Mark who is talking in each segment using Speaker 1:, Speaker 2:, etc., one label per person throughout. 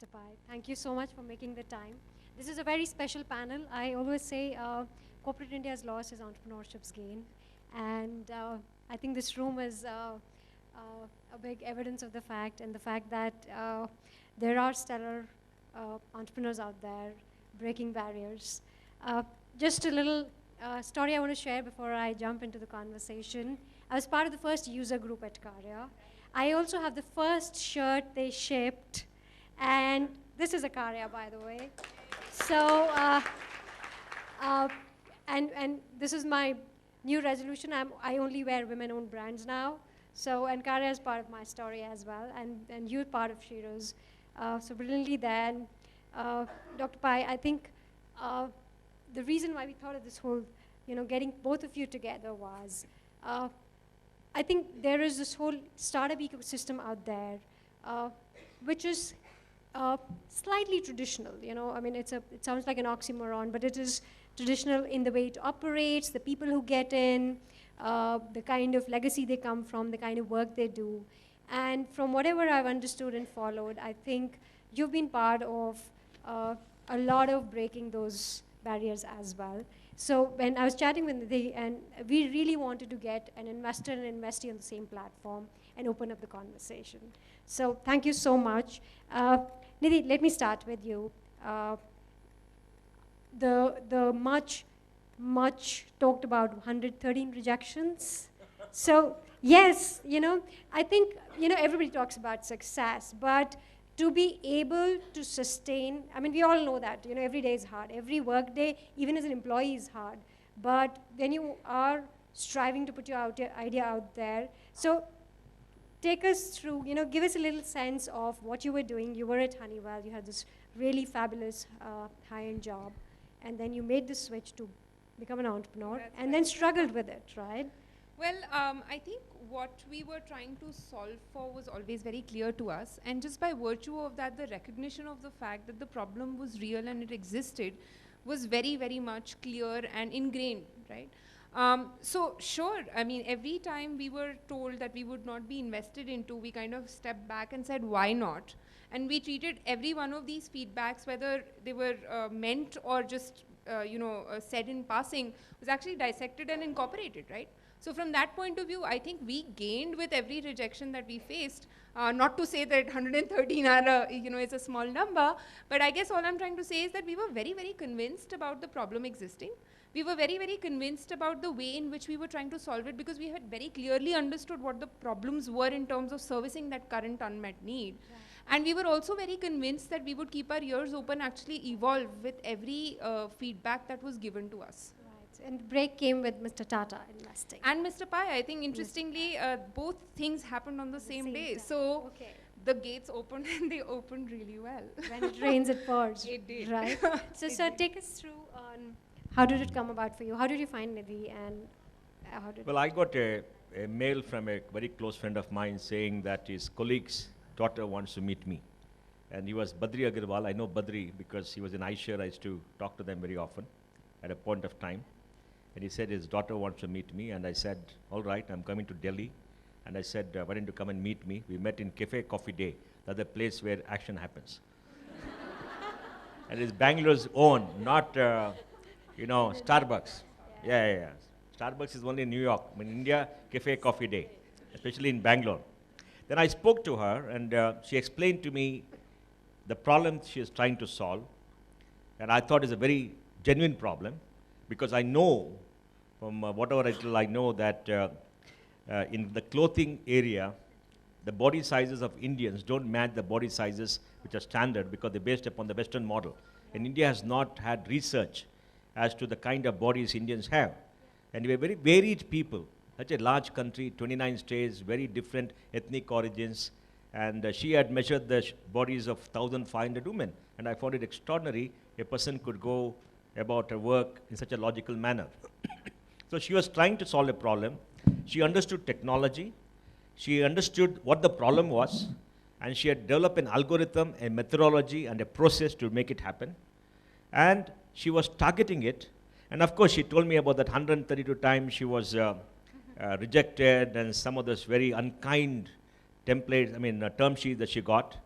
Speaker 1: Mr. Pai. Thank you so much for making the time. This is a very special panel. I always say corporate India's loss is entrepreneurship's gain. And I think this room is a big evidence of the fact, and the fact that there are stellar entrepreneurs out there breaking barriers. Just a little story I want to share before I jump into the conversation. I was part of the first user group at Karya. I also have the first shirt they shipped, and this is a Karya, by the way. So, and this is my new resolution. I only wear women-owned brands now. So, and Karya is part of my story as well, and you're part of SHEROES. So brilliantly then, Dr. Pai, I think the reason why we thought of this whole, getting both of you together was, I think there is this whole startup ecosystem out there, which is slightly traditional. I mean, it sounds like an oxymoron, but it is traditional in the way it operates, the people who get in, the kind of legacy they come from, the kind of work they do. And from whatever I've understood and followed, I think you've been part of a lot of breaking those barriers as well. So when I was chatting with Nidhi, and we really wanted to get an investor and investee on the same platform and open up the conversation. So thank you so much. Nidhi, let me start with you. The much talked about 113 rejections. So yes, I think, everybody talks about success, but to be able to sustain, I mean, we all know that, every day is hard. Every work day, even as an employee, is hard. But when you are striving to put your idea out there, so take us through, give us a little sense of what you were doing. You were at Honeywell. You had this really fabulous high-end job. And then you made the switch to become an entrepreneur.
Speaker 2: That's
Speaker 1: and then struggled with it, right?
Speaker 2: Well, I think what we were trying to solve for was always very clear to us. And just by virtue of that, the recognition of the fact that the problem was real and it existed was very, very much clear and ingrained, right? So sure, I mean, every time we were told that we would not be invested into, we kind of stepped back and said, why not? And we treated every one of these feedbacks, whether they were meant or just, said in passing, was actually dissected and incorporated, right? So from that point of view, I think we gained with every rejection that we faced. Not to say that 113 are is a small number, but I guess all I'm trying to say is that we were very, very convinced about the problem existing. We were very, very convinced about the way in which we were trying to solve it, because we had very clearly understood what the problems were in terms of servicing that current unmet need. Right. And we were also very convinced that we would keep our ears open, actually evolve with every feedback that was given to us.
Speaker 1: And the break came with Mr. Tata investing.
Speaker 2: And Mr. Pai, I think interestingly, both things happened on the same day. Time. So the gates opened and they opened really well.
Speaker 1: When it rains, it pours.
Speaker 2: It did.
Speaker 1: Right? So, sir, take us through on how did it come about for you? How did you find Nidhi, and how did?
Speaker 3: Well, I got a mail from a very close friend of mine saying that his colleague's daughter wants to meet me. And he was Badri Agarwal. I know Badri because he was in iShare. I used to talk to them very often at a point of time. And he said his daughter wants to meet me, and I said, all right, I'm coming to Delhi. And I said, why don't you come and meet me? We met in Cafe Coffee Day, the other place where action happens. And it's Bangalore's own, not, Starbucks. Yeah. Starbucks is only in New York. In India, Cafe Coffee Day, especially in Bangalore. Then I spoke to her, and she explained to me the problem she is trying to solve. And I thought it's a very genuine problem, because I know, from whatever I know, that in the clothing area, the body sizes of Indians don't match the body sizes which are standard, because they're based upon the Western model. And India has not had research as to the kind of bodies Indians have. And we're very varied people, such a large country, 29 states, very different ethnic origins. And she had measured the bodies of 1,500 women. And I found it extraordinary a person could go about her work in such a logical manner. So she was trying to solve a problem. She understood technology. She understood what the problem was. And she had developed an algorithm, a methodology, and a process to make it happen. And she was targeting it. And of course, she told me about that 132 times she was rejected, and some of those very unkind templates, term sheets that she got.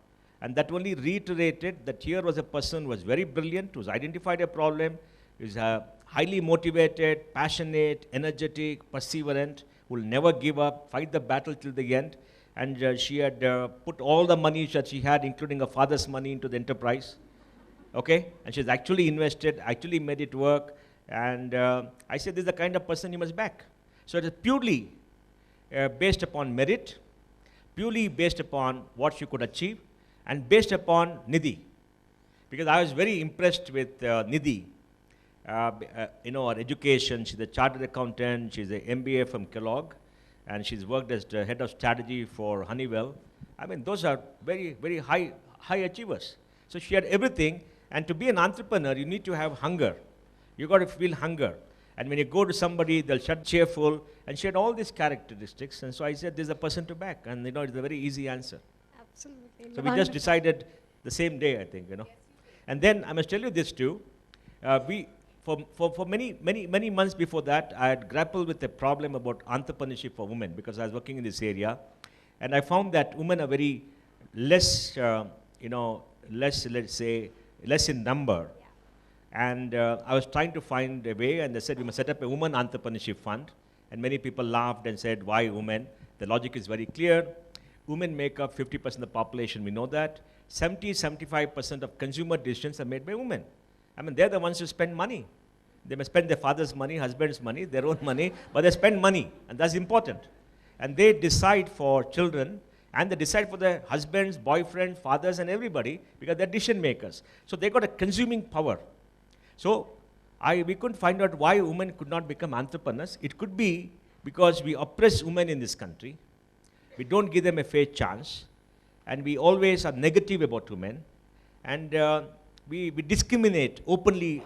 Speaker 3: And that only reiterated that here was a person who was very brilliant, who's identified a problem, is highly motivated, passionate, energetic, perseverant, who will never give up, fight the battle till the end. And she had put all the money that she had, including her father's money, into the enterprise. Okay? And she's actually invested, actually made it work. And I said, this is the kind of person you must back. So it is purely based upon merit, purely based upon what she could achieve, and based upon Nidhi. Because I was very impressed with Nidhi. Her education, she's a chartered accountant, she's an MBA from Kellogg, and she's worked as the head of strategy for Honeywell. I mean, those are very, very high achievers. So she had everything, and to be an entrepreneur, you need to have hunger. You got to feel hunger. And when you go to somebody, they'll shut cheerful, and she had all these characteristics, and so I said, this is a person to back, and it's a very easy answer.
Speaker 1: Absolutely.
Speaker 3: So we just decided the same day, I think, And then I must tell you this too. For many months before that, I had grappled with a problem about entrepreneurship for women because I was working in this area, and I found that women are very less, let's say, less in number. Yeah. And I was trying to find a way, and they said we must set up a women entrepreneurship fund. And many people laughed and said, why women? The logic is very clear. Women make up 50% of the population, we know that. 75% of consumer decisions are made by women. I mean, they're the ones who spend money. They may spend their father's money, husband's money, their own money, but they spend money, and that's important. And they decide for children, and they decide for their husbands, boyfriends, fathers, and everybody, because they're decision makers. So they got a consuming power. So we couldn't find out why women could not become entrepreneurs. It could be because we oppress women in this country. We don't give them a fair chance, and we always are negative about women, and we discriminate openly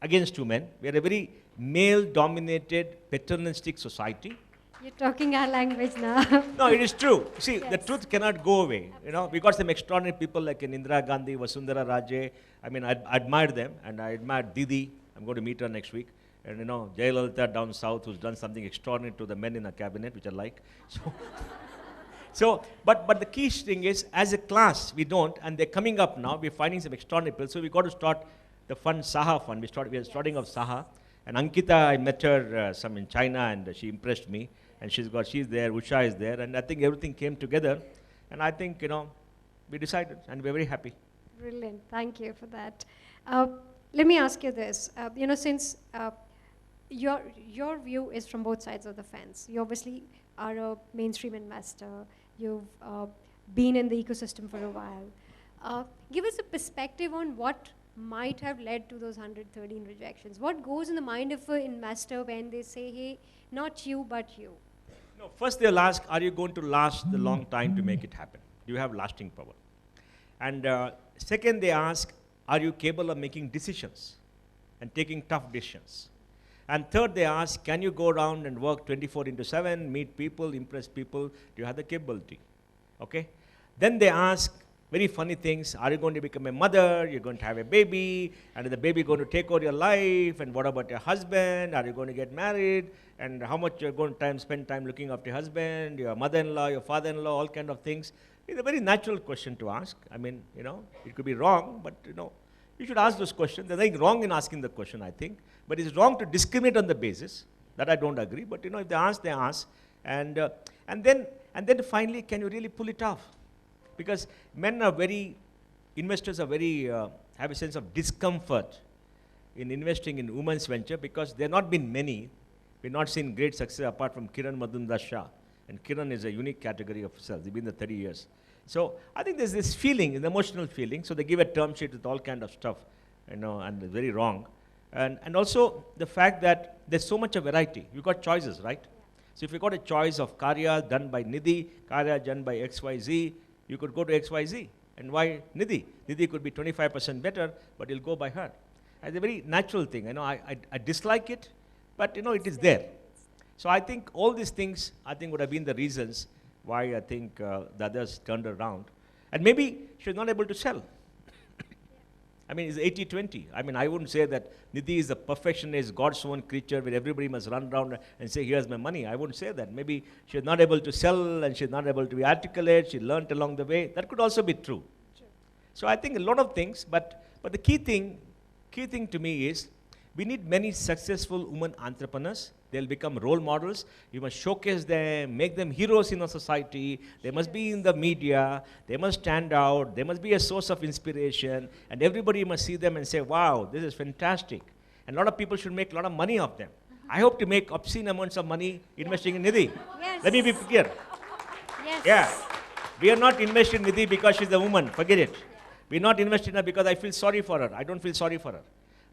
Speaker 3: against women. We are a very male-dominated, paternalistic society.
Speaker 1: You're talking our language now.
Speaker 3: No, it is true. See,
Speaker 1: yes.
Speaker 3: The truth cannot go away. We got some extraordinary people like Indira Gandhi, Vasundhara Raje. I mean, I admire them, and I admire Didi. I'm going to meet her next week. And Jayalalitha down south, who's done something extraordinary to the men in her cabinet, which I like. But the key thing is, as a class, we don't, and they're coming up now. We're finding some extraordinary people. So we got to start the fund, Saha fund. We are starting off Saha. And Ankita, I met her some in China, and she impressed me. And she's there, Usha is there, and I think everything came together. And I think, we decided, and we're very happy.
Speaker 1: Brilliant. Thank you for that. Let me ask you this. Since your view is from both sides of the fence, you obviously are a mainstream investor. You've been in the ecosystem for a while. Give us a perspective on what might have led to those 113 rejections. What goes in the mind of an investor when they say, hey, not you, but you?
Speaker 3: No, first they'll ask, are you going to last the long time to make it happen? Do you have lasting power? And second, they ask, are you capable of making decisions and taking tough decisions? And third, they ask, can you go around and work 24/7, meet people, impress people? Do you have the capability? Okay? Then they ask very funny things. Are you going to become a mother? You're going to have a baby, and is the baby going to take over your life? And what about your husband? Are you going to get married? And how much you're going to spend time looking after your husband, your mother-in-law, your father-in-law, all kind of things? It's a very natural question to ask. I mean, it could be wrong, but you should ask those questions. There's nothing wrong in asking the question, I think. But it's wrong to discriminate on the basis. That I don't agree. But if they ask, they ask. And then finally, can you really pull it off? Because investors are very, have a sense of discomfort in investing in women's venture because there have not been many. We've not seen great success apart from Kiran Mazumdar Shah. And Kiran is a unique category of itself. They've been there 30 years. So I think there's this feeling, an emotional feeling. So they give a term sheet with all kind of stuff, and it's very wrong. And also the fact that there's so much of variety. You've got choices, right? So if you've got a choice of Karya done by Nidhi, Karya done by XYZ, you could go to XYZ. And why Nidhi? Nidhi could be 25% better, but you'll go by her. It's a very natural thing. I dislike it, but it is there. So I think all these things, would have been the reasons why I think the others turned around. And maybe she was not able to sell. I mean, it's 80-20. I mean, I wouldn't say that Nidhi is a perfectionist, God's own creature where everybody must run around and say, here's my money. I wouldn't say that. Maybe she was not able to sell and she's not able to be articulate. She learned along the way. That could also be true. So I think a lot of things, but the key thing to me is we need many successful women entrepreneurs. They'll become role models. You must showcase them, make them heroes in our society. They must be in the media. They must stand out. They must be a source of inspiration. And everybody must see them and say, wow, this is fantastic. And a lot of people should make a lot of money of them. I hope to make obscene amounts of money investing in Nidhi.
Speaker 1: Yes.
Speaker 3: Let me be clear.
Speaker 1: Yes.
Speaker 3: Yeah. We are not investing in Nidhi because she's a woman. Forget it. We're not investing in her because I feel sorry for her. I don't feel sorry for her.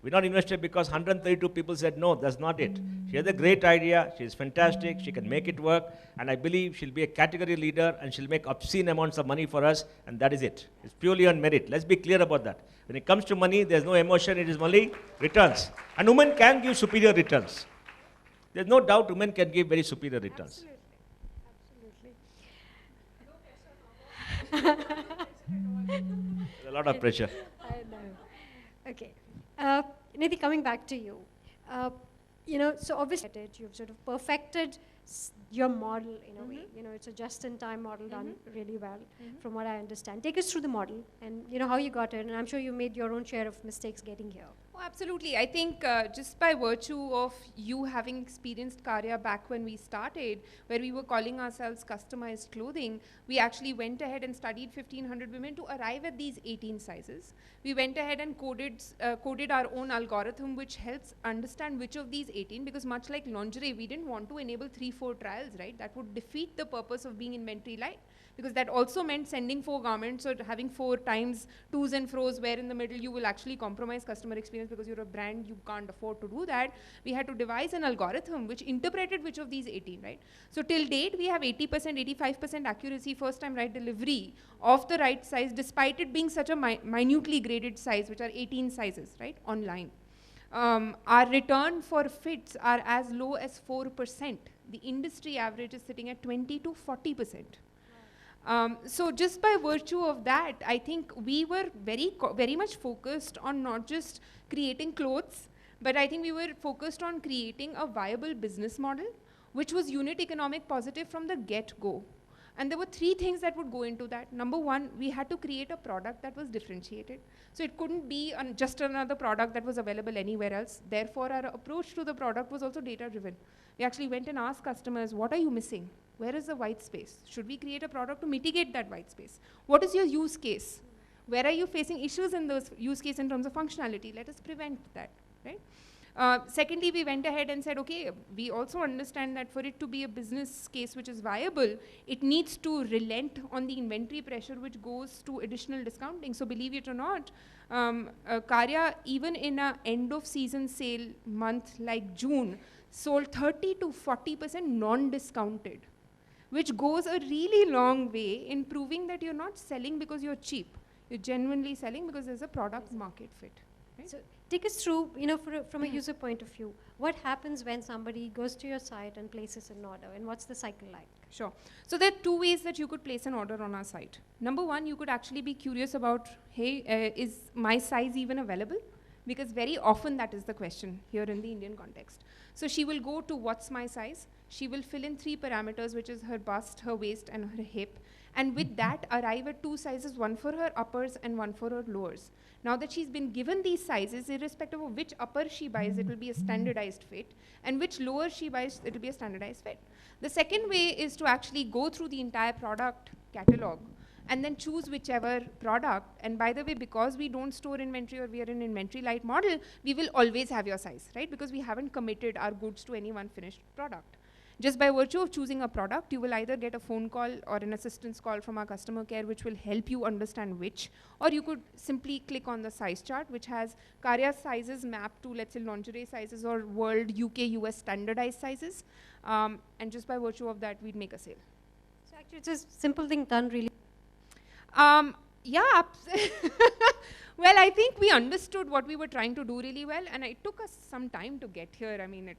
Speaker 3: We're not invested because 132 people said no, that's not it. She has a great idea, she's fantastic, she can make it work, and I believe she'll be a category leader and she'll make obscene amounts of money for us, and that is it. It's purely on merit. Let's be clear about that. When it comes to money, there's no emotion, it is only returns. And women can give superior returns. There's no doubt women can give very superior returns. There's a lot of pressure.
Speaker 1: I know. Okay. Nidhi, coming back to you. So obviously you've sort of perfected your model in a way. It's a just-in-time model done really well, from what I understand. Take us through the model and how you got it. And I'm sure you made your own share of mistakes getting here.
Speaker 2: Oh, absolutely. I think just by virtue of you having experienced Karya back when we started, where we were calling ourselves customized clothing, we actually went ahead and studied 1,500 women to arrive at these 18 sizes. We went ahead and coded our own algorithm, which helps understand which of these 18, because much like lingerie, we didn't want to enable 3-4 trials, right? That would defeat the purpose of being inventory light, because that also meant sending 4 garments or having 4 times to's and fro's, where in the middle you will actually compromise customer experience because you're a brand, you can't afford to do that. We had to devise an algorithm which interpreted which of these 18, right? So till date, we have 80%, 85% accuracy, first time right delivery of the right size, despite it being such a minutely graded size, which are 18 sizes, right, online. Our return for fits are as low as 4%. The industry average is sitting at 20 to 40%. So just by virtue of that, I think we were very much focused on not just creating clothes, but I think we were focused on creating a viable business model, which was unit economic positive from the get-go. And there were 3 things that would go into that. Number 1, we had to create a product that was differentiated. So it couldn't be just another product that was available anywhere else. Therefore, our approach to the product was also data-driven. We actually went and asked customers, what are you missing? Where is the white space? Should we create a product to mitigate that white space? What is your use case? Where are you facing issues in those use case in terms of functionality? Let us prevent that, right? Secondly, we went ahead and said, okay, we also understand that for it to be a business case which is viable, it needs to relent on the inventory pressure which goes to additional discounting. So believe it or not, Karya, even in an end of season sale month like June, sold 30 to 40% non-discounted, which goes a really long way in proving that you're not selling because you're cheap. You're genuinely selling because there's a product market fit. Right?
Speaker 1: So take us through, from a user point of view, what happens when somebody goes to your site and places an order, and what's the cycle like?
Speaker 2: Sure. So there are 2 ways that you could place an order on our site. Number 1, you could actually be curious about, hey, is my size even available? Because very often that is the question here in the Indian context. So she will go to what's my size. She will fill in 3 parameters, which is her bust, her waist, and her hip. And with that, arrive at 2 sizes, 1 for her uppers and 1 for her lowers. Now that she's been given these sizes, irrespective of which upper she buys, it will be a standardized fit, and which lower she buys, it will be a standardized fit. The second way is to actually go through the entire product catalog and then choose whichever product. And by the way, because we don't store inventory or we are an inventory light model, we will always have your size, right? Because we haven't committed our goods to any one finished product. Just by virtue of choosing a product, you will either get a phone call or an assistance call from our customer care, which will help you understand which, or you could simply click on the size chart, which has Karya's sizes mapped to, let's say, lingerie sizes or world, UK, US standardized sizes. And just by virtue of that, we'd make a sale.
Speaker 1: So actually, it's a simple thing done really.
Speaker 2: Yeah, well, I think we understood what we were trying to do really well, and it took us some time to get here. I mean,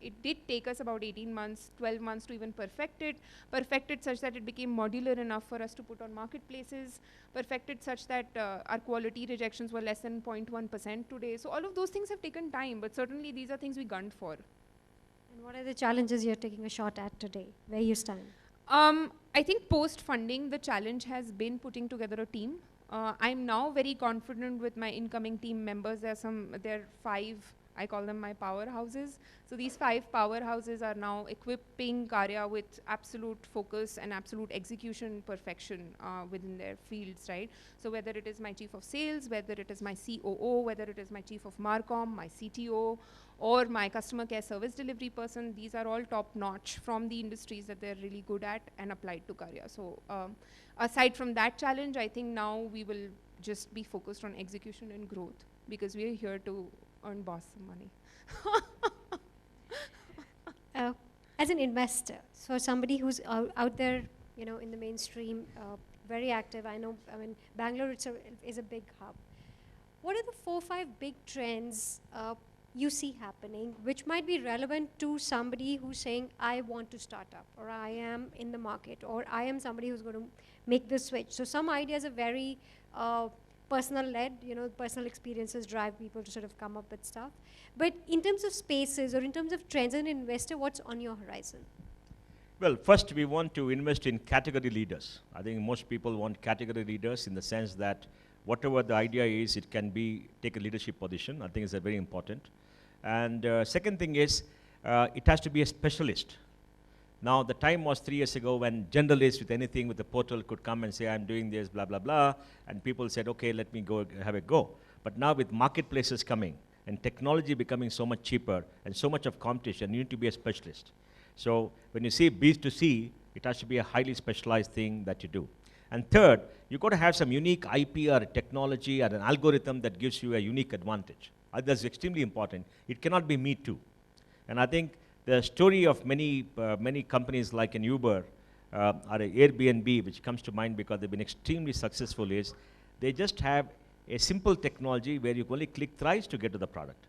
Speaker 2: it did take us about 18 months, 12 months to even perfect it such that it became modular enough for us to put on marketplaces, perfected such that our quality rejections were less than 0.1% today. So all of those things have taken time, but certainly these are things we gunned for.
Speaker 1: And what are the challenges you're taking a shot at today, where you stand?
Speaker 2: I think post-funding, the challenge has been putting together a team. I'm now very confident with my incoming team members. There are 5, I call them my powerhouses. So these 5 powerhouses are now equipping Karya with absolute focus and absolute execution perfection within their fields, right? So whether it is my chief of sales, whether it is my COO, whether it is my chief of Marcom, my CTO, or my customer care service delivery person, these are all top notch from the industries that they're really good at and applied to Karya. So aside from that challenge, I think now we will just be focused on execution and growth, because we are here to earn boss some money.
Speaker 1: As an investor, so somebody who's out there, in the mainstream, very active. I mean, Bangalore is a big hub. What are the 4 or 5 big trends you see happening, which might be relevant to somebody who's saying, I want to start up, or I am in the market, or I am somebody who's going to make the switch? So some ideas are very personal-led, personal experiences drive people to sort of come up with stuff. But in terms of spaces, or in terms of trends, as an investor, what's on your horizon?
Speaker 3: Well, first we want to invest in category leaders. I think most people want category leaders in the sense that whatever the idea is, it can take a leadership position. I think it's very important. And second thing is, it has to be a specialist. Now, the time was 3 years ago when generalists with anything with the portal could come and say, I'm doing this, blah, blah, blah. And people said, okay, let me go have a go. But now with marketplaces coming and technology becoming so much cheaper and so much of competition, you need to be a specialist. So when you say B2C, it has to be a highly specialized thing that you do. And third, you've got to have some unique IP or technology or an algorithm that gives you a unique advantage. That's extremely important. It cannot be me too. And I think the story of many companies like an Uber or an Airbnb, which comes to mind because they've been extremely successful, is they just have a simple technology where you only click thrice to get to the product.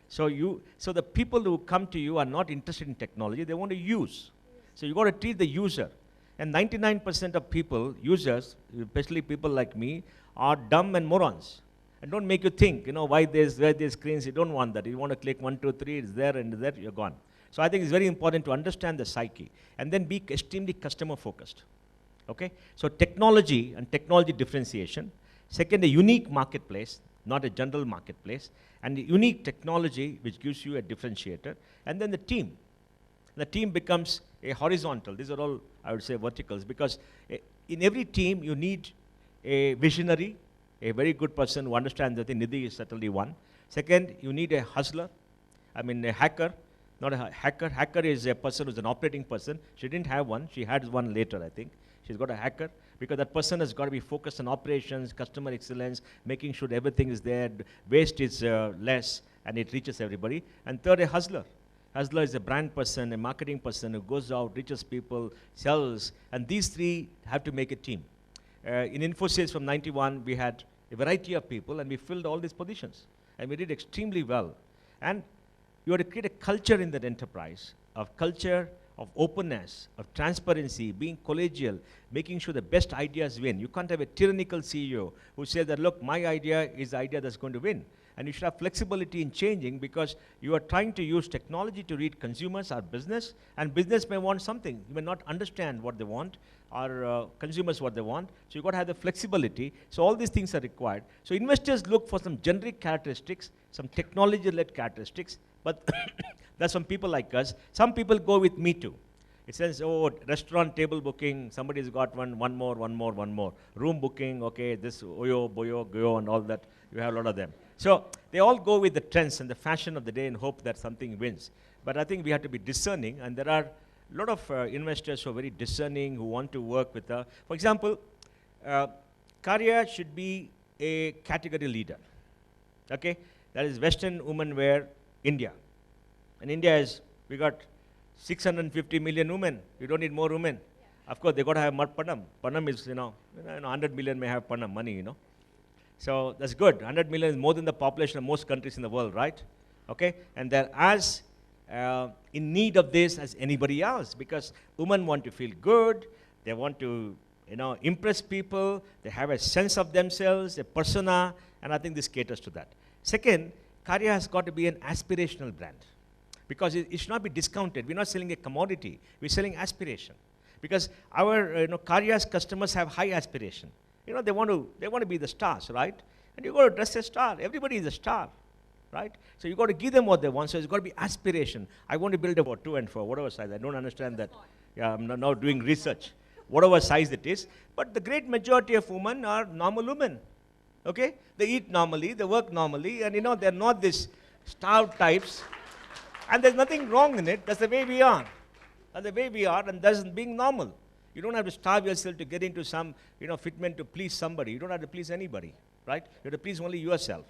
Speaker 3: So the people who come to you are not interested in technology, they want to use. So you've got to treat the user. And 99% of users, especially people like me, are dumb and morons. And don't make you think, why there's screens, you don't want that. You want to click 1, 2, 3, it's there, and there, you're gone. So I think it's very important to understand the psyche and then be extremely customer focused. Okay? So technology and technology differentiation. Second, a unique marketplace, not a general marketplace. And a unique technology which gives you a differentiator. And then the team. The team becomes a horizontal. These are all, I would say, verticals, because in every team you need a visionary, a very good person who understands that. Nidhi is certainly one. Second, you need a hustler, a hacker. Not a hacker. Hacker is a person who's an operating person. She didn't have one. She had one later, I think. She's got a hacker, because that person has got to be focused on operations, customer excellence, making sure everything is there, waste is less, and it reaches everybody. And third, a hustler. Hustler is a brand person, a marketing person who goes out, reaches people, sells, and these 3 have to make a team. In Infosys from 91, we had a variety of people, and we filled all these positions. And we did extremely well. And you have to create a culture in that enterprise, of culture, of openness, of transparency, being collegial, making sure the best ideas win. You can't have a tyrannical CEO who says that, look, my idea is the idea that's going to win. And you should have flexibility in changing, because you are trying to use technology to read consumers or business, and business may want something. You may not understand what they want, or consumers what they want. So you've got to have the flexibility. So all these things are required. So investors look for some generic characteristics, some technology-led characteristics, but there's some people like us. Some people go with me too. It says, oh, restaurant table booking, somebody's got one more. Room booking, okay, this Oyo, Boyo, Goyo, and all that. You have a lot of them. So they all go with the trends and the fashion of the day and hope that something wins. But I think we have to be discerning, and there are a lot of investors who are very discerning, who want to work with for example, Karya should be a category leader. Okay? That is Western women wear India. And India is, we got 650 million women. You don't need more women. Yeah. Of course, they got to have more Panam. Panam is, 100 million may have Panam money, So that's good. 100 million is more than the population of most countries in the world, right? Okay? And they're as in need of this as anybody else, because women want to feel good. They want to, impress people. They have a sense of themselves, a persona, and I think this caters to that. Second, Karya has got to be an aspirational brand, because it should not be discounted. We're not selling a commodity. We're selling aspiration. Because our, Karya's customers have high aspiration. they want to be the stars, right? And you got to dress a star. Everybody is a star, right? So you got to give them what they want. So it's got to be aspiration. I want to build a 2 and 4, whatever size. I don't understand that. Yeah, I'm now doing research, whatever size it is. But the great majority of women are normal women. Okay? They eat normally, they work normally, and they're not these starved types. And there's nothing wrong in it. That's the way we are. That's the way we are, and that's being normal. You don't have to starve yourself to get into some, fitment to please somebody. You don't have to please anybody, right? You have to please only yourself.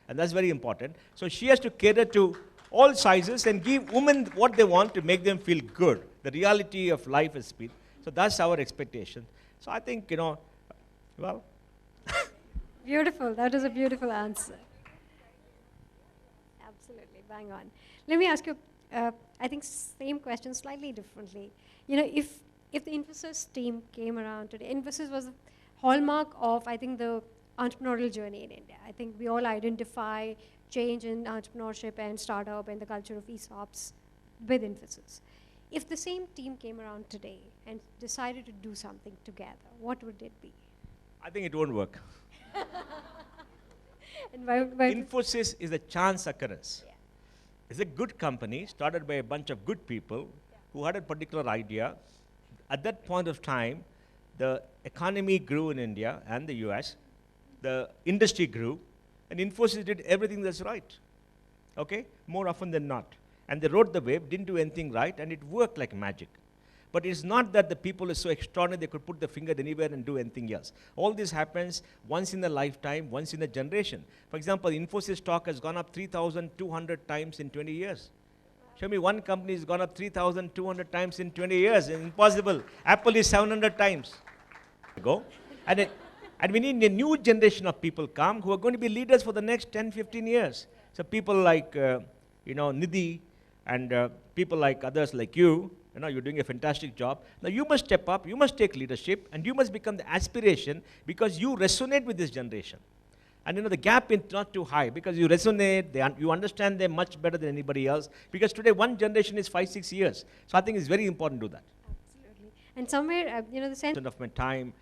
Speaker 3: And that's very important. So she has to cater to all sizes and give women what they want to make them feel good. The reality of life is speed. So that's our expectation. So I think, well.
Speaker 1: Beautiful. That is a beautiful answer. Absolutely. Bang on. Let me ask you, I think same question slightly differently. If the Infosys team came around today, Infosys was the hallmark of, I think, the entrepreneurial journey in India. I think we all identify change in entrepreneurship and startup and the culture of ESOPs with Infosys. If the same team came around today and decided to do something together, what would it be?
Speaker 3: I think it won't work.
Speaker 1: And
Speaker 3: Infosys is a chance occurrence. Yeah. It's a good company started by a bunch of good people who had a particular idea. At that point of time, the economy grew in India and the US. The industry grew, and Infosys did everything that's right. Okay? More often than not. And they rode the wave, didn't do anything right, and it worked like magic. But it's not that the people are so extraordinary they could put the finger anywhere and do anything else. All this happens once in a lifetime, once in a generation. For example, Infosys stock has gone up 3,200 times in 20 years. Show me one company has gone up 3,200 times in 20 years. It's impossible. Apple is 700 times. Go. And we need a new generation of people come who are going to be leaders for the next 10, 15 years. So people like, Nidhi and people like others like you, you're doing a fantastic job. Now you must step up, you must take leadership, and you must become the aspiration because you resonate with this generation. And the gap is not too high because you resonate, you understand them much better than anybody else. Because today one generation is 5, 6 years. So I think it's very important to do that.
Speaker 1: Absolutely. And somewhere, the sense
Speaker 3: of my time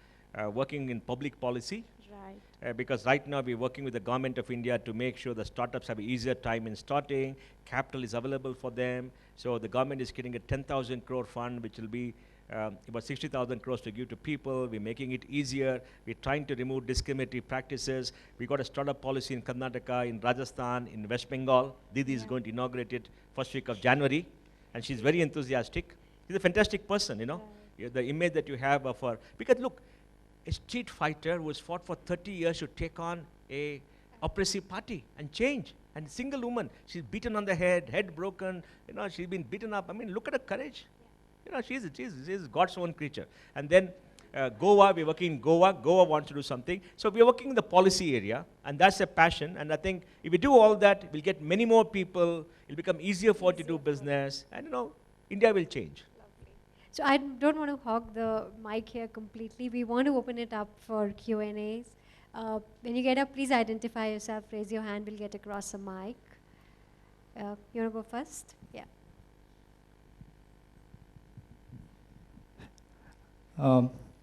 Speaker 3: working in public policy.
Speaker 1: Right.
Speaker 3: Because right now we're working with the government of India to make sure the startups have easier time in starting, capital is available for them. So the government is getting a 10,000 crore fund, which will be about 60,000 crores to give to people. We're making it easier. We're trying to remove discriminatory practices. We got a startup policy in Karnataka, in Rajasthan, in West Bengal. Didi is going to inaugurate it first week of January. And she's very enthusiastic. She's a fantastic person, The image that you have of her. Because look, a street fighter who has fought for 30 years should take on a oppressive party and change. And a single woman, she's beaten on the head broken, she's been beaten up. I mean, look at her courage. She's God's own creature. And then Goa, we're working in Goa. Goa wants to do something. So we're working in the policy area, and that's a passion. And I think if we do all that, we'll get many more people. It'll become easier for us to do business. And, India will change.
Speaker 1: So I don't want to hog the mic here completely. We want to open it up for Q&As. When you get up, please identify yourself. Raise your hand. We'll get across the mic. You want to go first? Yeah.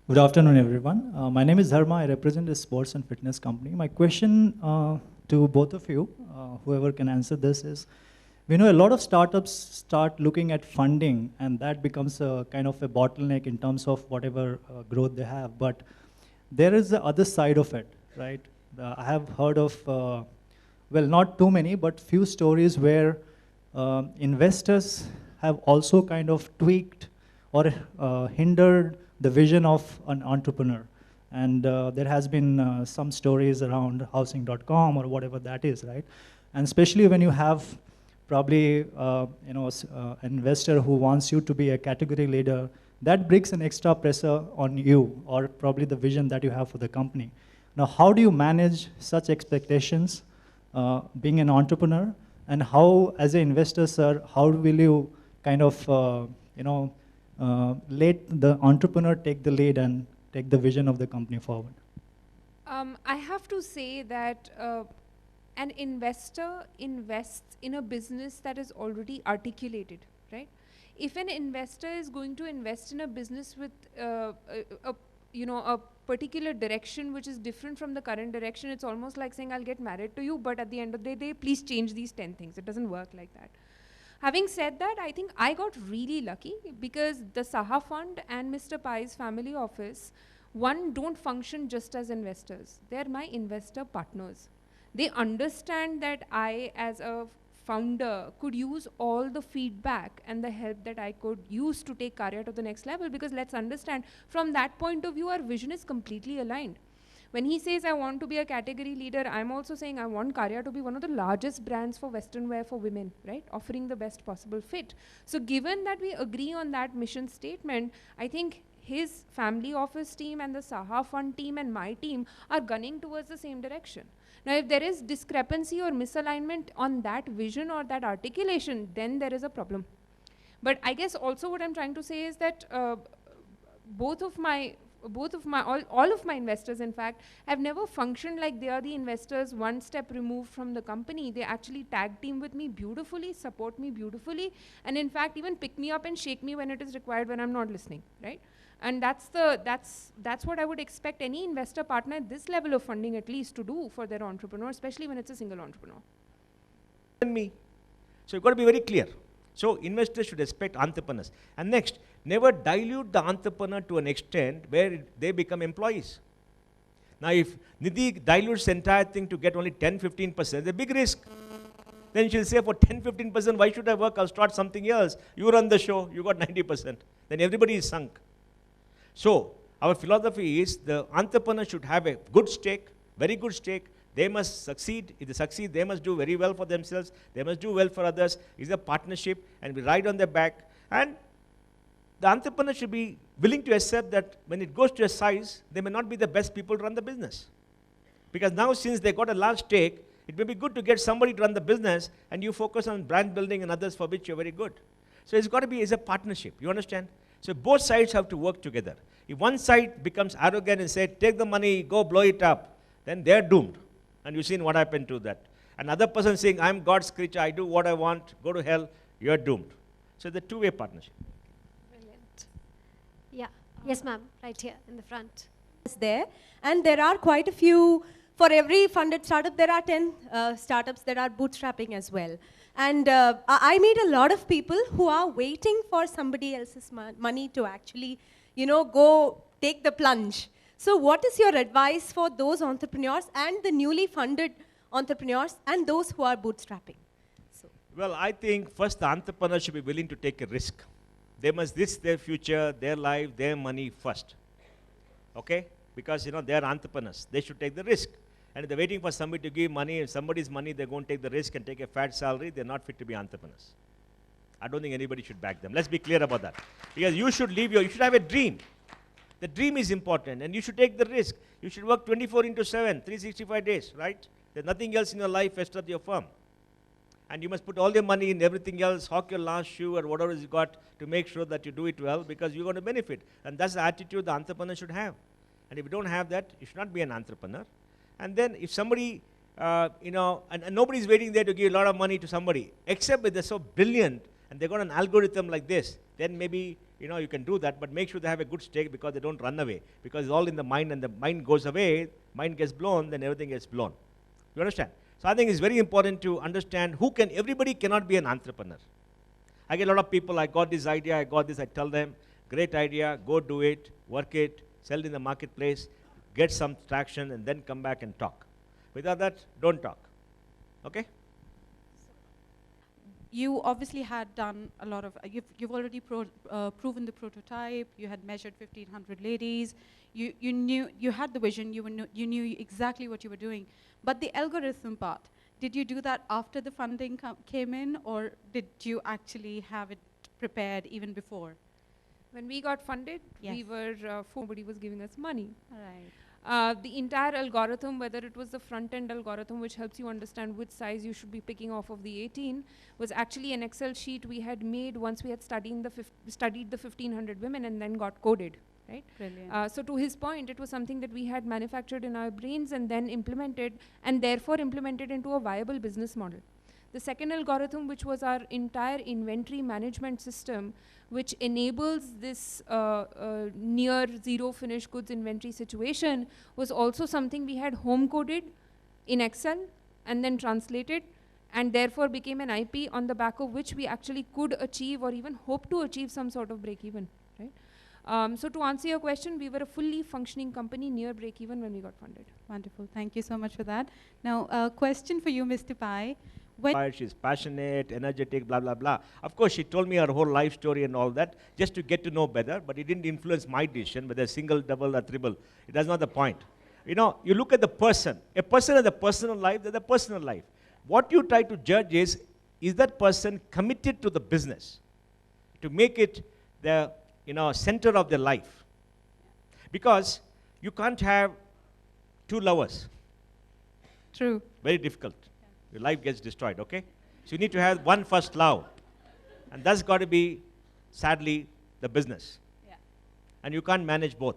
Speaker 4: Good afternoon, everyone. My name is Dharma. I represent a sports and fitness company. My question to both of you, whoever can answer this, is we know a lot of startups start looking at funding, and that becomes a kind of a bottleneck in terms of whatever growth they have. But there is the other side of it, right? I have heard of, well, not too many, but few stories where investors have also kind of tweaked or hindered the vision of an entrepreneur. And there has been some stories around housing.com or whatever that is, right? And especially when you have probably an investor who wants you to be a category leader, that brings an extra pressure on you, or probably the vision that you have for the company. Now, how do you manage such expectations being an entrepreneur? And how, as an investor, sir, how will you kind of, let the entrepreneur take the lead and take the vision of the company forward?
Speaker 2: I have to say that an investor invests in a business that is already articulated, right? If an investor is going to invest in a business with a particular direction which is different from the current direction. It's almost like saying, I'll get married to you, but at the end of the day, please change these 10 things. It doesn't work like that. Having said that, I think I got really lucky because the Saha Fund and Mr. Pai's family office, one, don't function just as investors. They're my investor partners. They understand that I, as a founder, could use all the feedback and the help that I could use to take Karya to the next level, because let's understand, from that point of view, our vision is completely aligned. When he says, I want to be a category leader, I'm also saying I want Karya to be one of the largest brands for Western wear for women, right? Offering the best possible fit. So given that we agree on that mission statement, I think his family office team and the Saha Fund team and my team are gunning towards the same direction. Now, if there is discrepancy or misalignment on that vision or that articulation, then there is a problem. But I guess also what I'm trying to say is that all of my investors, in fact, have never functioned like they are the investors one step removed from the company. They actually tag team with me beautifully, support me beautifully, and in fact even pick me up and shake me when it is required when I'm not listening, right? And that's what I would expect any investor partner at this level of funding at least to do for their entrepreneur, especially when it's a single entrepreneur.
Speaker 3: And me. So you've got to be very clear. So investors should respect entrepreneurs. And next, never dilute the entrepreneur to an extent where they become employees. Now if Nidhi dilutes the entire thing to get only 10-15%, it's a big risk. Then she'll say, for 10-15%, why should I work? I'll start something else. You run the show, you got 90%. Then everybody is sunk. So our philosophy is the entrepreneur should have a good stake, very good stake. They must succeed. If they succeed, they must do very well for themselves. They must do well for others. It's a partnership, and we ride on their back. And the entrepreneur should be willing to accept that when it goes to a size, they may not be the best people to run the business. Because now, since they got a large stake, it may be good to get somebody to run the business, and you focus on brand building and others for which you're very good. So it's got to be a partnership. You understand? So both sides have to work together. If one side becomes arrogant and says, take the money, go blow it up, then they're doomed. And you've seen what happened to that. Another person saying, I'm God's creature, I do what I want, go to hell, you're doomed. So it's a two-way partnership.
Speaker 1: Brilliant. Yeah. Yes, ma'am. Right here in the front.
Speaker 5: There, and there are quite a few. For every funded startup, there are 10 startups that are bootstrapping as well. And I meet a lot of people who are waiting for somebody else's money to actually, go take the plunge. So what is your advice for those entrepreneurs and the newly funded entrepreneurs and those who are bootstrapping?
Speaker 3: Well, I think first the entrepreneur should be willing to take a risk. They must risk their future, their life, their money first. Okay? Because, they're entrepreneurs. They should take the risk. And if they're waiting for somebody to give money, and somebody's money, they're going to take the risk and take a fat salary, they're not fit to be entrepreneurs. I don't think anybody should back them. Let's be clear about that. Because you should you should have a dream. The dream is important, and you should take the risk. You should work 24/7, 365 days, right? There's nothing else in your life except your firm. And you must put all your money in everything else, hawk your last shoe or whatever you got to make sure that you do it well, because you're going to benefit. And that's the attitude the entrepreneur should have. And if you don't have that, you should not be an entrepreneur. And then if somebody, and nobody's waiting there to give a lot of money to somebody, except if they're so brilliant and they got an algorithm like this, then maybe, you can do that, but make sure they have a good stake because they don't run away. Because it's all in the mind, and the mind goes away, mind gets blown, then everything gets blown. You understand? So I think it's very important to understand everybody cannot be an entrepreneur. I get a lot of people, I got this idea, I got this, I tell them, great idea, go do it, work it, sell it in the marketplace, get some traction, and then come back and talk. Without that, don't talk. Okay?
Speaker 6: You obviously had done a lot of, you've already proven the prototype, you had measured 1,500 ladies, you knew, you had the vision, you knew exactly what you were doing. But the algorithm part, did you do that after the funding came in, or did you actually have it prepared even before?
Speaker 2: When we got funded,
Speaker 6: Yes.
Speaker 2: we were, nobody was giving us money.
Speaker 6: Right.
Speaker 2: The entire algorithm, whether it was the front-end algorithm, which helps you understand which size you should be picking off of the 18, was actually an Excel sheet we had made once we had studied the 1,500 women and then got coded, right?
Speaker 6: Brilliant.
Speaker 2: So to his point, it was something that we had manufactured in our brains and then implemented, and therefore implemented into a viable business model. The second algorithm, which was our entire inventory management system, which enables this near zero finished goods inventory situation, was also something we had home coded in Excel and then translated, and therefore became an IP on the back of which we actually could achieve or even hope to achieve some sort of break even, right? So to answer your question, we were a fully functioning company near break even when we got funded.
Speaker 6: Wonderful. Thank you so much for that. Now, a question for you, Mr. Pai.
Speaker 3: She's passionate, energetic, blah, blah, blah. Of course, she told me her whole life story and all that, just to get to know better, but it didn't influence my decision, whether single, double, or triple. That's not the point. You know, you look at the person. A person has a personal life, there's a personal life. What you try to judge is that person committed to the business, to make it the center of their life? Because you can't have two lovers.
Speaker 6: True.
Speaker 3: Very difficult. Your life gets destroyed, okay? So you need to have one first love. And that's got to be, sadly, the business.
Speaker 6: Yeah.
Speaker 3: And you can't manage both.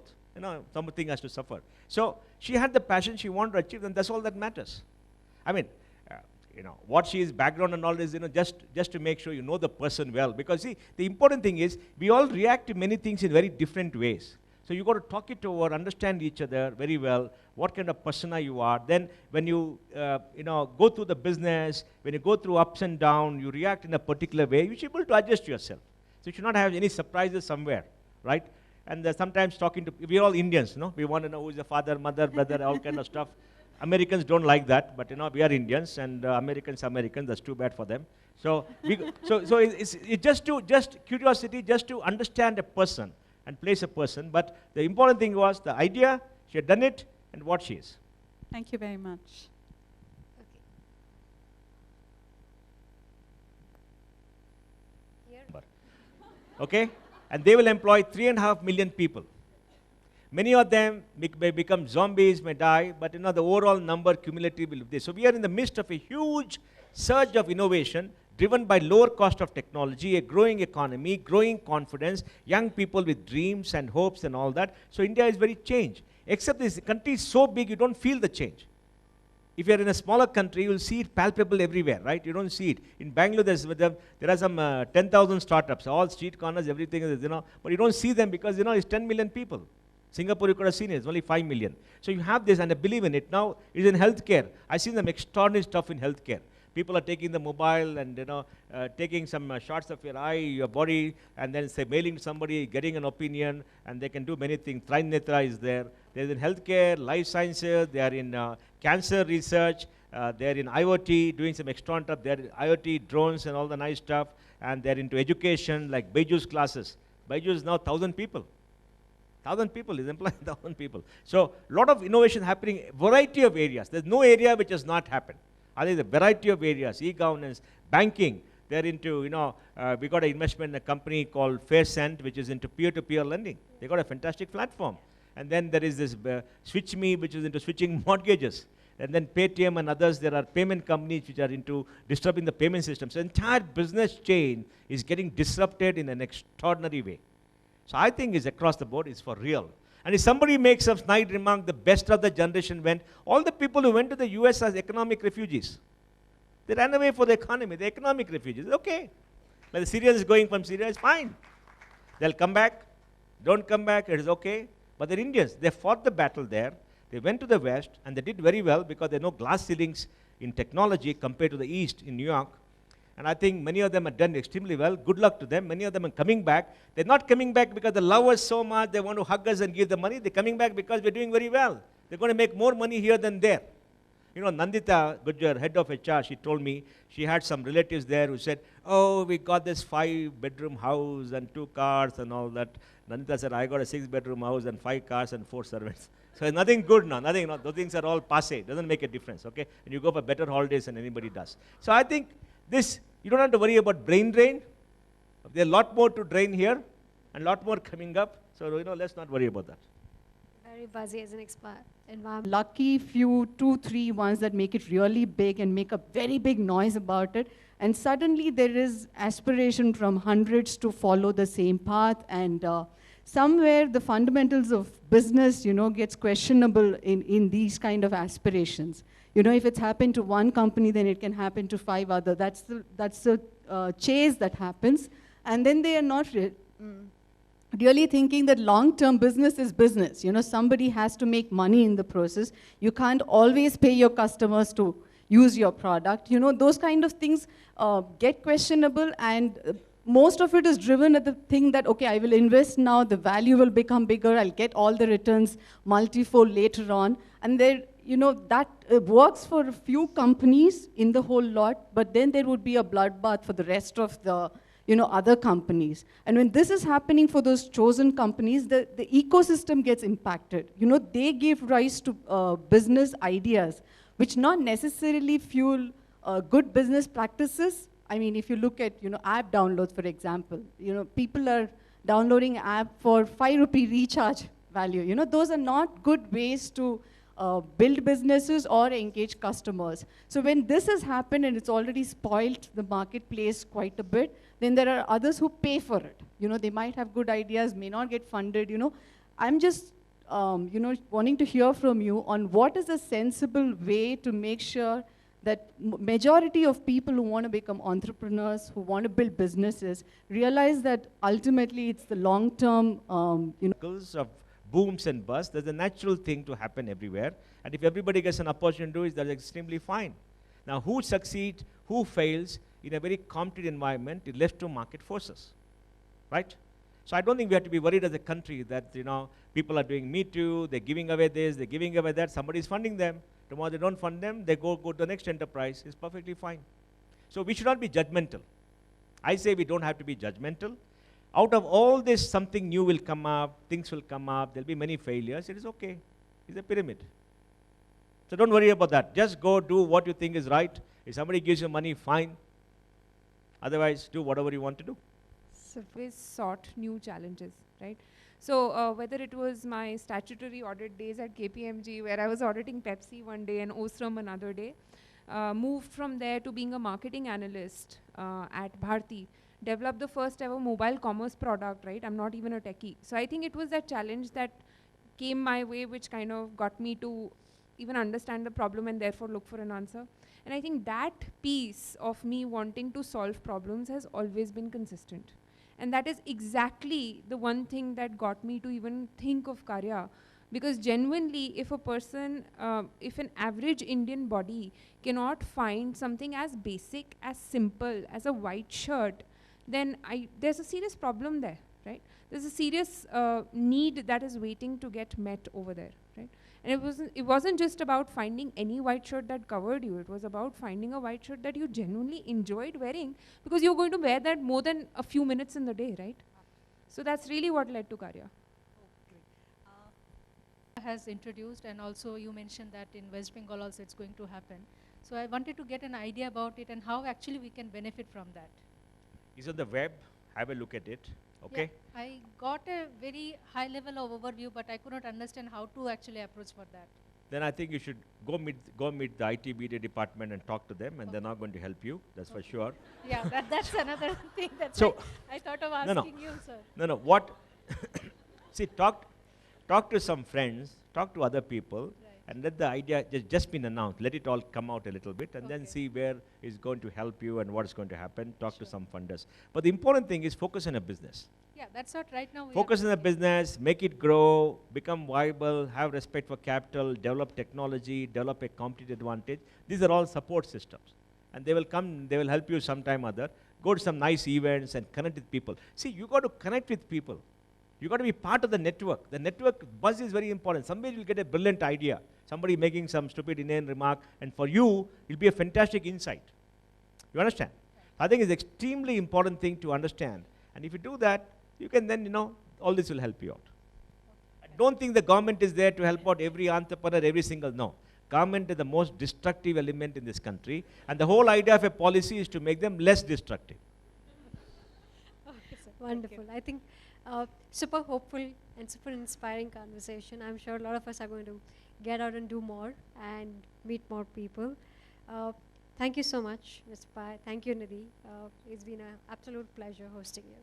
Speaker 3: Something has to suffer. So she had the passion she wanted to achieve, and that's all that matters. I mean, what she is, background and all this, just to make sure you know the person well. Because see, the important thing is, we all react to many things in very different ways. So you got to talk it over, understand each other very well, what kind of persona you are. Then when you, go through the business, when you go through ups and downs, you react in a particular way, you should be able to adjust yourself. So you should not have any surprises somewhere, right? And sometimes talking to, we're all Indians, we want to know who's the father, mother, brother, all kind of stuff. Americans don't like that, but we are Indians, and Americans, that's too bad for them. So, it's just curiosity, just to understand a person and place a person. But the important thing was the idea, she had done it, and what she is.
Speaker 6: Thank you very much.
Speaker 1: Okay.
Speaker 3: Here. Okay? And they will employ 3.5 million people. Many of them may become zombies, may die, but the overall number cumulative will be this. So we are in the midst of a huge surge of innovation driven by lower cost of technology, a growing economy, growing confidence, young people with dreams and hopes and all that. So India is very changed. Except this country is so big, you don't feel the change. If you're in a smaller country, you'll see it palpable everywhere, right? You don't see it. In Bangalore, there are some 10,000 startups, all street corners, everything is, but you don't see them because, it's 10 million people. Singapore, you could have seen it, it's only 5 million. So you have this, and I believe in it. Now, it's in healthcare. I've seen some extraordinary stuff in healthcare. People are taking the mobile and, taking some shots of your eye, your body, and then say mailing to somebody, getting an opinion, and they can do many things. Trinetra is there. There's in healthcare, life sciences, they are in cancer research, they're in IoT, doing some extraordinary stuff. They're in IoT, drones, and all the nice stuff. And they're into education, like Baiju's classes. Baiju is now 1,000 people. 1,000 people is employing 1,000 people. So a lot of innovation happening, variety of areas. There's no area which has not happened. There's a variety of areas, e-governance, banking. They're into, we got an investment in a company called FairCent, which is into peer-to-peer lending. They got a fantastic platform. And then there is this SwitchMe, which is into switching mortgages. And then Paytm and others, there are payment companies which are into disrupting the payment system. So the entire business chain is getting disrupted in an extraordinary way. So I think it's across the board, it's for real. And if somebody makes a snide remark, the best of the generation went, all the people who went to the US as economic refugees. They ran away for the economy, the economic refugees. Okay. Like the Syrians going from Syria, it's fine. They'll come back, don't come back, it is okay. But they're Indians, they fought the battle there. They went to the West, and they did very well because there are no glass ceilings in technology compared to the East in New York. And I think many of them have done extremely well. Good luck to them. Many of them are coming back. They're not coming back because they love us so much, they want to hug us and give the money. They're coming back because we're doing very well. They're going to make more money here than there. Nandita Gujjar, head of HR, she told me she had some relatives there who said, oh, we got this 5-bedroom house and 2 cars and all that. Nandita said, I got a 6-bedroom house and 5 cars and 4 servants. So it's nothing good now, nothing. Those things are all passé. Doesn't make a difference, okay? And you go for better holidays than anybody does. So I think this, you don't have to worry about brain drain. There's a lot more to drain here and a lot more coming up. So, let's not worry about that.
Speaker 1: Very buzzy as an environment.
Speaker 7: Lucky few, 2, 3 ones that make it really big and make a very big noise about it. And suddenly there is aspiration from hundreds to follow the same path. And somewhere the fundamentals of business, gets questionable in these kind of aspirations. You know, if it's happened to one company, then it can happen to 5 other. That's the chase that happens. And then they are not really thinking that long-term business is business. You know, somebody has to make money in the process. You can't always pay your customers to use your product. You know, those kind of things get questionable, and most of it is driven at the thing that, okay, I will invest now, the value will become bigger, I'll get all the returns multifold later on. And there, you know, that works for a few companies in the whole lot, but then there would be a bloodbath for the rest of the, you know, other companies. And when this is happening for those chosen companies, the ecosystem gets impacted. You know, they give rise to business ideas, which not necessarily fuel good business practices. I mean, if you look at, you know, app downloads, for example, you know, people are downloading app for 5 rupee recharge value. You know, those are not good ways to build businesses or engage customers. So when this has happened and it's already spoiled the marketplace quite a bit, then there are others who pay for it. You know, they might have good ideas, may not get funded. You know, I'm just, you know, wanting to hear from you on what is a sensible way to make sure that majority of people who want to become entrepreneurs, who want to build businesses, realize that ultimately it's the long-term, you know.
Speaker 3: Cycles of booms and busts, there's a natural thing to happen everywhere. And if everybody gets an opportunity to do it, that's extremely fine. Now, who succeeds, who fails in a very competitive environment is left to market forces, right? So I don't think we have to be worried as a country that, you know, people are doing Me Too, they're giving away this, they're giving away that, somebody's funding them. Tomorrow they don't fund them, they go to the next enterprise. It's perfectly fine. So we should not be judgmental. I say we don't have to be judgmental. Out of all this, something new will come up, things will come up, there'll be many failures. It is okay. It's a pyramid. So don't worry about that. Just go do what you think is right. If somebody gives you money, fine. Otherwise, do whatever you want to do.
Speaker 2: So we sought new challenges, right? So whether it was my statutory audit days at KPMG, where I was auditing Pepsi one day and Ostrom another day, moved from there to being a marketing analyst at Bharti, developed the first ever mobile commerce product, right? I'm not even a techie. So I think it was that challenge that came my way, which kind of got me to even understand the problem and therefore look for an answer. And I think that piece of me wanting to solve problems has always been consistent. And that is exactly the one thing that got me to even think of Karya. Because genuinely, if a person, if an average Indian body cannot find something as basic, as simple as a white shirt, then there's a serious problem there, right? There's a serious need that is waiting to get met over there, right? And it wasn't just about finding any white shirt that covered you. It was about finding a white shirt that you genuinely enjoyed wearing, because you're going to wear that more than a few minutes in the day, right? So that's really what led to Karya.
Speaker 8: Has introduced, and also you mentioned that in West Bengal also it's going to happen. So I wanted to get an idea about it and how actually we can benefit from that.
Speaker 3: It's on the web. Have a look at it. Okay?
Speaker 8: Yeah, I got a very high level of overview, but I could not understand how to actually approach for that.
Speaker 3: Then I think you should go meet the IT media department and talk to them, and they're not going to help you. That's for sure.
Speaker 8: Yeah, that's another thing. That's
Speaker 3: So
Speaker 8: I thought of asking you, sir.
Speaker 3: No. What? See, talk to some friends, talk to other people, and let the idea just been announced. Let it all come out a little bit, and then see where is going to help you and what is going to happen. Talk to some funders. But the important thing is focus on a business.
Speaker 8: Yeah, that's what right now we
Speaker 3: Focus on the business, make it grow, become viable, have respect for capital, develop technology, develop a competitive advantage. These are all support systems. And they will come, they will help you sometime or other. Go to some nice events and connect with people. See, you got to connect with people. You got to be part of the network. The network buzz is very important. Somebody will get a brilliant idea. Somebody making some stupid inane remark, and for you, it'll be a fantastic insight. You understand? I think it's an extremely important thing to understand. And if you do that, you can then, all this will help you out. I don't think the government is there to help out every entrepreneur, every single, no. Government is the most destructive element in this country, and the whole idea of a policy is to make them less destructive.
Speaker 1: Okay, sir. Wonderful. I think super hopeful and super inspiring conversation. I'm sure a lot of us are going to get out and do more and meet more people. Thank you so much, Mr. Pai. Thank you, Nidhi. It's been an absolute pleasure hosting you.